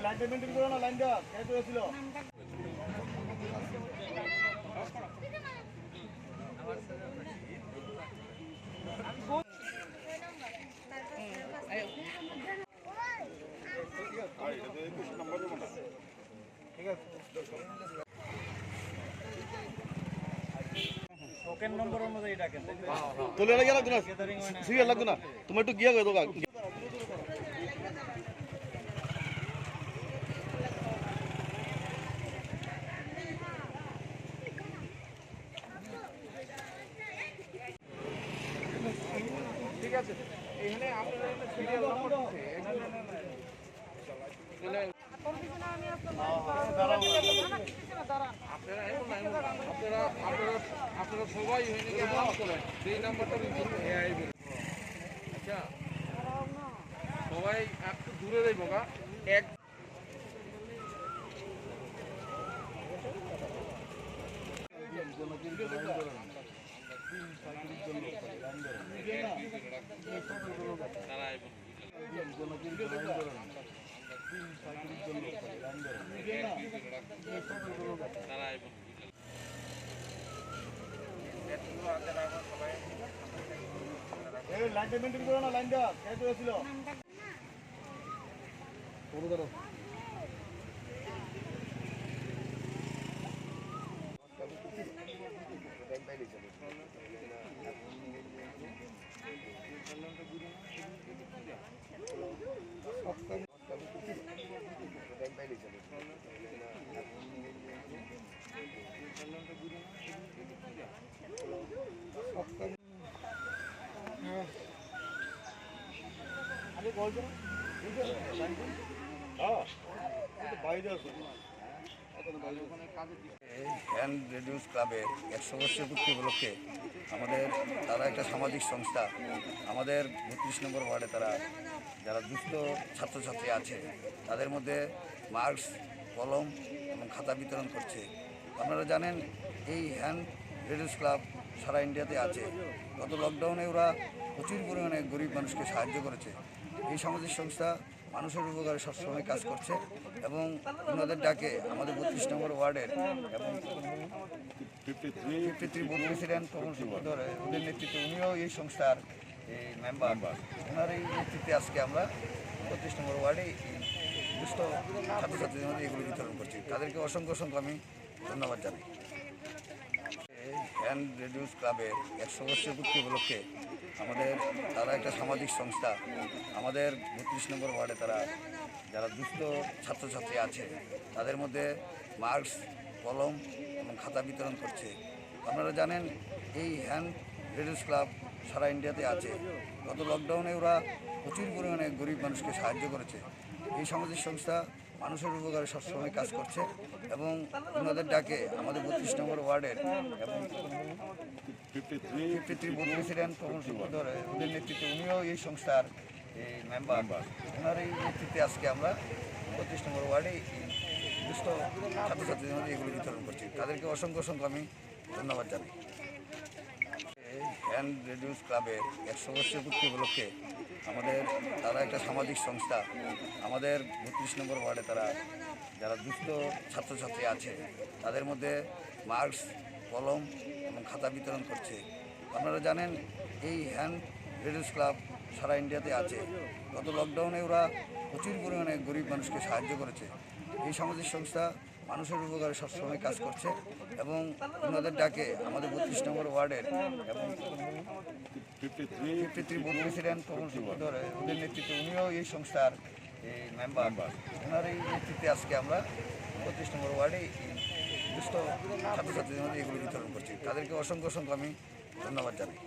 লাইনটা মেনটেন করো না, লাইনটা কে করেছিল? ঠিক আছে, টোকেন নম্বর অনুযায়ী ডাকেন। তোলে লাগবে না, সিরিয়াল লাগবে না, তুমি একটু গিয়ে গো দোকান। ঠিক আছে, এখানে আপনারা সিরিয়াল নম্বর আপনারা সবাই সেই নাম্বারটা আচ্ছা সবাই একটু দূরে যাইব গা এক লাইনটা মেনটেন করো না, লাইনটা কে করেছিল? হ্যান্ড রেডিউস ক্লাবের 100 বছর পূর্তি উপলক্ষে আমাদের তারা একটা সামাজিক সংস্থা, আমাদের 32 নম্বর ওয়ার্ডে তারা যারা দুস্থ ছাত্রছাত্রী আছে তাদের মধ্যে মাস্ক, কলম এবং খাতা বিতরণ করছে। আপনারা জানেন এই হ্যান্ড রেডিউস ক্লাব সারা ইন্ডিয়াতে আছে। গত লকডাউনে ওরা প্রচুর পরিমাণে গরিব মানুষকে সাহায্য করেছে। এই সামাজিক সংস্থা মানুষের উপকারে সবসময় কাজ করছে এবং ওনাদের ডাকে আমাদের 32 নম্বর ওয়ার্ডের এবং 53 বুথ প্রেসিডেন্ট তপন সুন্দর ওদের নেতৃত্বে উনিও এই সংস্থার এই মেম্বার। ওনার এই নেতৃত্বে আজকে আমরা 32 নম্বর ওয়ার্ডে দুস্থ ছাত্রছাত্রীদের মধ্যে এগুলো বিতরণ করছি। তাদেরকে অসংখ্য আমি ধন্যবাদ জানাই। হ্যান্ড রেডিউস ক্লাবের 100 বছর পূর্তি উপলক্ষে আমাদের তারা একটা সামাজিক সংস্থা, আমাদের 32 নম্বর ওয়ার্ডে তারা যারা দুস্থ ছাত্রছাত্রী আছে তাদের মধ্যে মাস্ক, কলম এবং খাতা বিতরণ করছে। আপনারা জানেন এই হ্যান্ড রেডিউস ক্লাব সারা ইন্ডিয়াতে আছে। গত লকডাউনে ওরা প্রচুর পরিমাণে গরিব মানুষকে সাহায্য করেছে। এই সামাজিক সংস্থা মানুষের উপকারে সবসময় কাজ করছে এবং ওনাদের ডাকে আমাদের 32 নম্বর ওয়ার্ডের এবং 53 বুথ প্রেসিডেন্ট তপন সুন্দর ওদের নেতৃত্বে উনিও এই সংস্থার এই মেম্বার। ওনার এই নেতৃত্বে আজকে আমরা 32 নম্বর ওয়ার্ডে দুস্থ ছাত্রছাত্রীদের মধ্যে এগুলো বিতরণ করছি। তাদেরকে অসংখ্য আমি ধন্যবাদ জানাই। হ্যান্ড রেডিউস ক্লাবের 100 বছর পূর্তি উপলক্ষে আমাদের তারা একটা সামাজিক সংস্থা, আমাদের 32 নম্বর ওয়ার্ডে তারা যারা দুস্থ ছাত্রছাত্রী আছে তাদের মধ্যে মাস্ক, কলম এবং খাতা বিতরণ করছে। আপনারা জানেন এই হ্যান্ড রেডিউস ক্লাব সারা ইন্ডিয়াতে আছে। গত লকডাউনে ওরা প্রচুর পরিমাণে গরিব মানুষকে সাহায্য করেছে। এই সামাজিক সংস্থা মানুষের উপকারে সবসময় কাজ করছে এবং ওনাদের ডাকে আমাদের 32 নম্বর ওয়ার্ডের এবং 53 বুথ প্রেসিডেন্ট তপন সুন্দর ওদের নেতৃত্বে উনিও এই সংস্থার এই মেম্বার। ওনার এই নেতৃত্বে আজকে আমরা 32 নম্বর ওয়ার্ডে দুস্থ ছাত্রছাত্রীদের মধ্যে এগুলো বিতরণ করছি। তাদেরকে অসংখ্য আমি ধন্যবাদ জানাই।